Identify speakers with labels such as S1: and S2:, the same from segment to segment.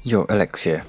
S1: Yo, Alex here.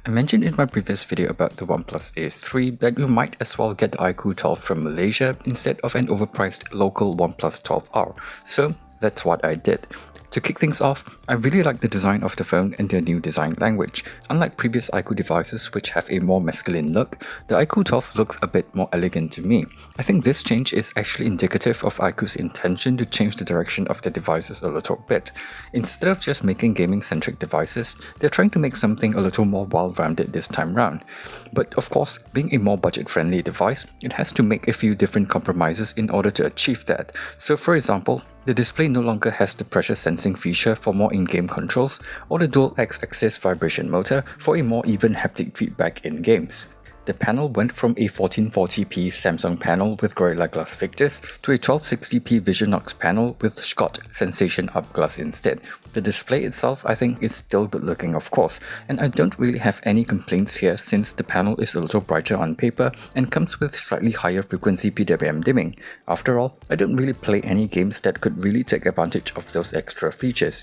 S1: I mentioned in my previous video about the OnePlus Ace 3 that you might as well get the iQOO 12 from Malaysia instead of an overpriced local OnePlus 12R, so that's what I did. To kick things off, I really like the design of the phone and their new design language. Unlike previous iQOO devices which have a more masculine look, the iQOO 12 looks a bit more elegant to me. I think this change is actually indicative of iQOO's intention to change the direction of the devices a little bit. Instead of just making gaming-centric devices, they're trying to make something a little more well-rounded this time round. But of course, being a more budget-friendly device, it has to make a few different compromises in order to achieve that. So for example, the display no longer has the pressure sensing feature for more in-game controls or the dual X-axis vibration motor for a more even haptic feedback in games. The panel went from a 1440p Samsung panel with Gorilla Glass Victus to a 1260p Visionox panel with Scott Sensation Up Glass instead. The display itself I think is still good looking of course, and I don't really have any complaints here since the panel is a little brighter on paper and comes with slightly higher frequency PWM dimming. After all, I don't really play any games that could really take advantage of those extra features.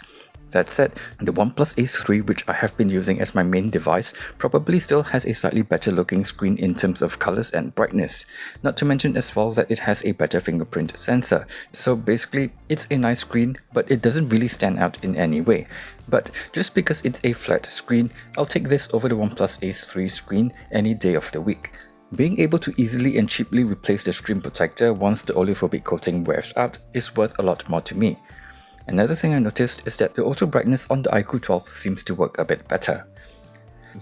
S1: That said, the OnePlus Ace 3, which I have been using as my main device, probably still has a slightly better looking screen in terms of colors and brightness. Not to mention as well that it has a better fingerprint sensor. So basically, it's a nice screen, but it doesn't really stand out in any way. But just because it's a flat screen, I'll take this over the OnePlus Ace 3 screen any day of the week. Being able to easily and cheaply replace the screen protector once the oleophobic coating wears out is worth a lot more to me. Another thing I noticed is that the auto brightness on the iQOO 12 seems to work a bit better.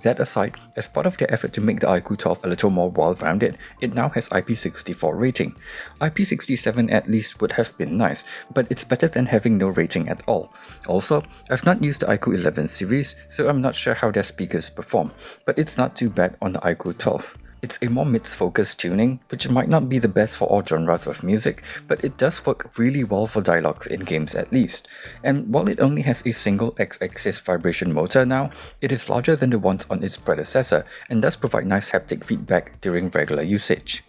S1: That aside, as part of their effort to make the iQOO 12 a little more well-rounded, it now has IP64 rating. IP67 at least would have been nice, but it's better than having no rating at all. Also, I've not used the iQOO 11 series, so I'm not sure how their speakers perform, but it's not too bad on the iQOO 12. It's a more mid-focused tuning, which might not be the best for all genres of music, but it does work really well for dialogues in games at least. And while it only has a single X-axis vibration motor now, it is larger than the ones on its predecessor and does provide nice haptic feedback during regular usage.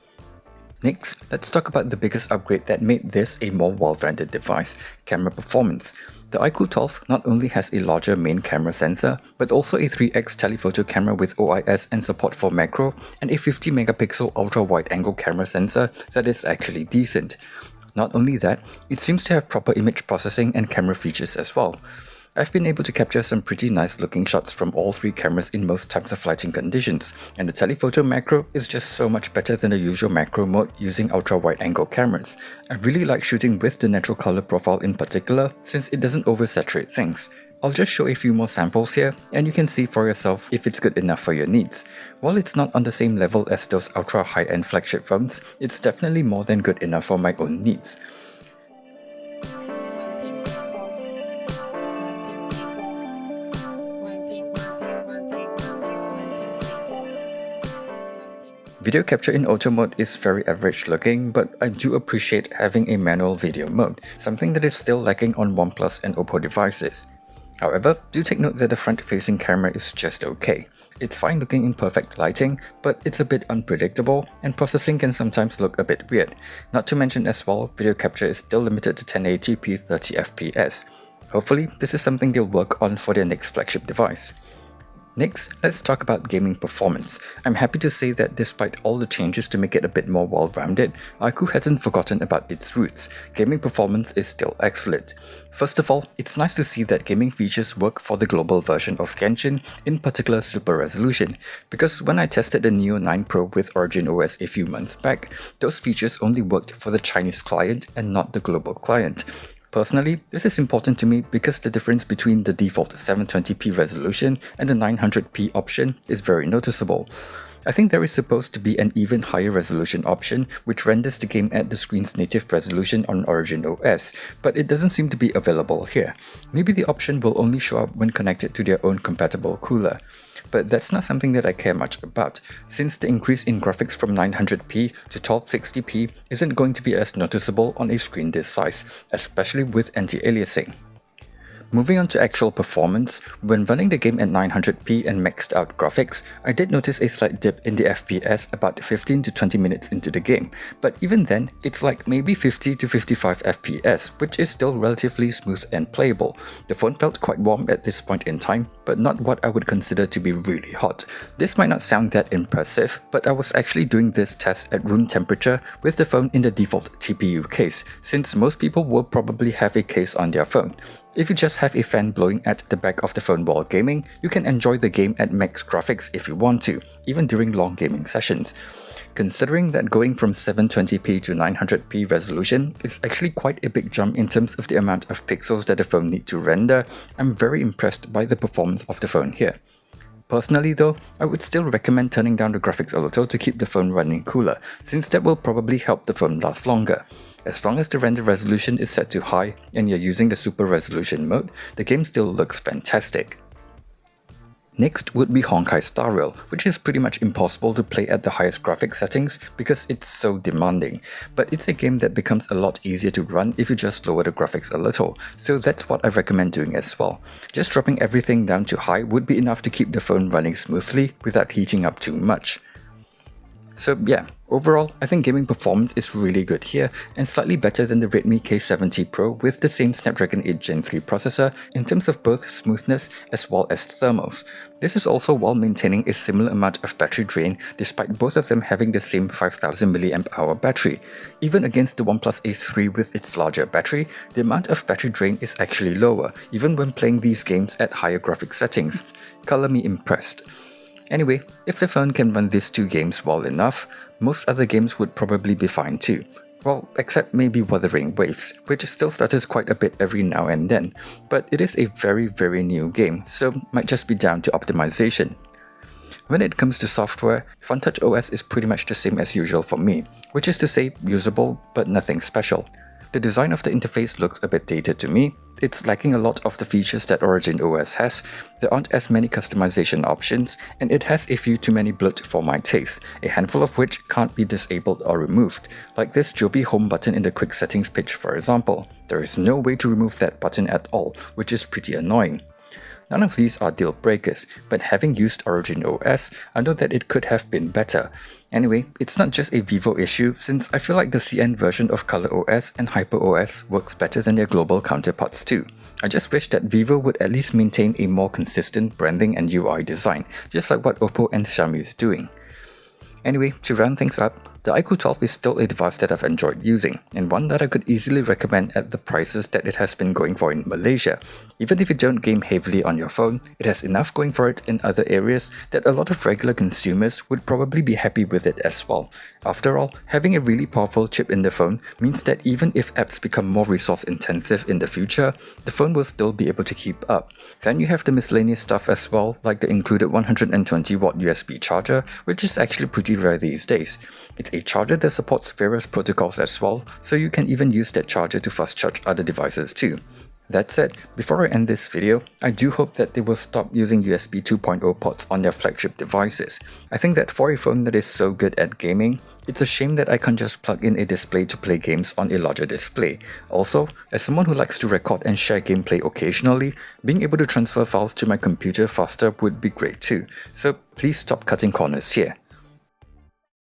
S1: Next, let's talk about the biggest upgrade that made this a more well-rounded device: camera performance. The iQOO 12 not only has a larger main camera sensor, but also a 3x telephoto camera with OIS and support for macro, and a 50-megapixel ultra-wide-angle camera sensor that is actually decent. Not only that, it seems to have proper image processing and camera features as well. I've been able to capture some pretty nice looking shots from all three cameras in most types of lighting conditions, and the telephoto macro is just so much better than the usual macro mode using ultra-wide-angle cameras. I really like shooting with the natural color profile in particular since it doesn't oversaturate things. I'll just show a few more samples here and you can see for yourself if it's good enough for your needs. While it's not on the same level as those ultra high-end flagship phones, it's definitely more than good enough for my own needs. Video capture in auto mode is very average looking, but I do appreciate having a manual video mode, something that is still lacking on OnePlus and Oppo devices. However, do take note that the front-facing camera is just okay. It's fine looking in perfect lighting, but it's a bit unpredictable, and processing can sometimes look a bit weird. Not to mention as well, video capture is still limited to 1080p 30fps. Hopefully, this is something they'll work on for their next flagship device. Next, let's talk about gaming performance. I'm happy to say that despite all the changes to make it a bit more well-rounded, iQOO hasn't forgotten about its roots. Gaming performance is still excellent. First of all, it's nice to see that gaming features work for the global version of Genshin, in particular Super Resolution, because when I tested the Neo 9 Pro with Origin OS a few months back, those features only worked for the Chinese client and not the global client. Personally, this is important to me because the difference between the default 720p resolution and the 900p option is very noticeable. I think there is supposed to be an even higher resolution option which renders the game at the screen's native resolution on Origin OS, but it doesn't seem to be available here. Maybe the option will only show up when connected to their own compatible cooler. But that's not something that I care much about, since the increase in graphics from 900p to 1260p isn't going to be as noticeable on a screen this size, especially with anti-aliasing. Moving on to actual performance, when running the game at 900p and maxed out graphics, I did notice a slight dip in the FPS about 15 to 20 minutes into the game, but even then, it's like maybe 50 to 55 FPS, which is still relatively smooth and playable. The phone felt quite warm at this point in time, but not what I would consider to be really hot. This might not sound that impressive, but I was actually doing this test at room temperature with the phone in the default TPU case, since most people will probably have a case on their phone. If you just have a fan blowing at the back of the phone while gaming, you can enjoy the game at max graphics if you want to, even during long gaming sessions. Considering that going from 720p to 900p resolution is actually quite a big jump in terms of the amount of pixels that the phone needs to render, I'm very impressed by the performance of the phone here. Personally though, I would still recommend turning down the graphics a little to keep the phone running cooler, since that will probably help the phone last longer. As long as the render resolution is set to high and you're using the super resolution mode, the game still looks fantastic. Next would be Honkai Star Rail, which is pretty much impossible to play at the highest graphics settings because it's so demanding, but it's a game that becomes a lot easier to run if you just lower the graphics a little, so that's what I recommend doing as well. Just dropping everything down to high would be enough to keep the phone running smoothly without heating up too much. So yeah, overall, I think gaming performance is really good here and slightly better than the Redmi K70 Pro with the same Snapdragon 8 Gen 3 processor in terms of both smoothness as well as thermals. This is also while maintaining a similar amount of battery drain despite both of them having the same 5000 mAh battery. Even against the OnePlus Ace 3 with its larger battery, the amount of battery drain is actually lower, even when playing these games at higher graphics settings. Color me impressed. Anyway, if the phone can run these two games well enough, most other games would probably be fine too. Well, except maybe Wuthering Waves, which still stutters quite a bit every now and then, but it is a very new game, so might just be down to optimization. When it comes to software, FunTouch OS is pretty much the same as usual for me, which is to say usable but nothing special. The design of the interface looks a bit dated to me. It's lacking a lot of the features that Origin OS has, there aren't as many customization options, and it has a few too many bloat for my taste, a handful of which can't be disabled or removed, like this Joby home button in the quick settings page for example. There is no way to remove that button at all, which is pretty annoying. None of these are deal breakers, but having used Origin OS, I know that it could have been better. Anyway, it's not just a Vivo issue since I feel like the CN version of ColorOS and HyperOS works better than their global counterparts too. I just wish that Vivo would at least maintain a more consistent branding and UI design, just like what Oppo and Xiaomi is doing. Anyway, to round things up, the iQOO 12 is still a device that I've enjoyed using, and one that I could easily recommend at the prices that it has been going for in Malaysia. Even if you don't game heavily on your phone, it has enough going for it in other areas that a lot of regular consumers would probably be happy with it as well. After all, having a really powerful chip in the phone means that even if apps become more resource intensive in the future, the phone will still be able to keep up. Then you have the miscellaneous stuff as well, like the included 120-watt USB charger, which is actually pretty rare these days. It's a charger that supports various protocols as well, so you can even use that charger to fast charge other devices too. That said, before I end this video, I do hope that they will stop using USB 2.0 ports on their flagship devices. I think that for a phone that is so good at gaming, it's a shame that I can't just plug in a display to play games on a larger display. Also, as someone who likes to record and share gameplay occasionally, being able to transfer files to my computer faster would be great too, so please stop cutting corners here.